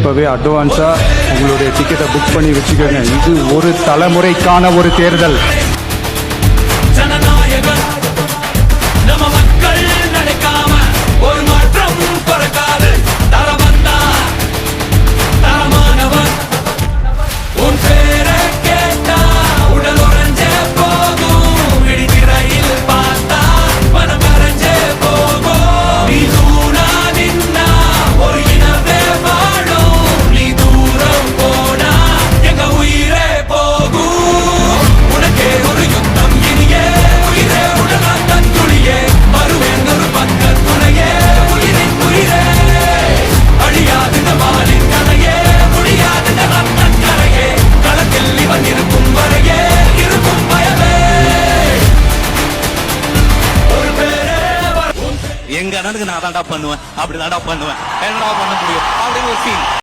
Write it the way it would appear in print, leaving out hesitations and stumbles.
இப்போவே அட்வான்ஸாக உங்களுடைய டிக்கெட்டை புக் பண்ணி வச்சுக்கோங்க. இது ஒரு தலைமுறைக்கான ஒரு தேர்தல். ஜனநாயகன் நம்ம மக்கள் நினைக்காம ஒரு மாற்றம் பிறக்காது. தரமானவன் உன் பேரை கேட்டா உடல் உறைஞ்சே போகும். விழித்திரையில் பார்த்தா மனம் கரைஞ்சே போகும். நீ தூணா நின்னா ஒரு இனவே வாழும். நீ தூரம் போனா எங்க உயிரே போகும். உனக்கே ஒரு யுத்தம் இனியே உயிரே உடலாம் தந்துளியே வருவேன் ஒரு பக்க துணையே உயிரின் உயிரே அழியாது மாலின் கதையே முடியாது ரத்தன் கரையே களத்தில் இவன் இருக்கும் வரையே இருக்கும் பயமே ஒரு பேரே எங்க நடக்கு நான் தாண்டா பண்ணுவேன், அப்படி தாண்டா பண்ணுவேன், என்னடா பண்ண முடியும் அப்படின்னு ஒரு ஃபீல்.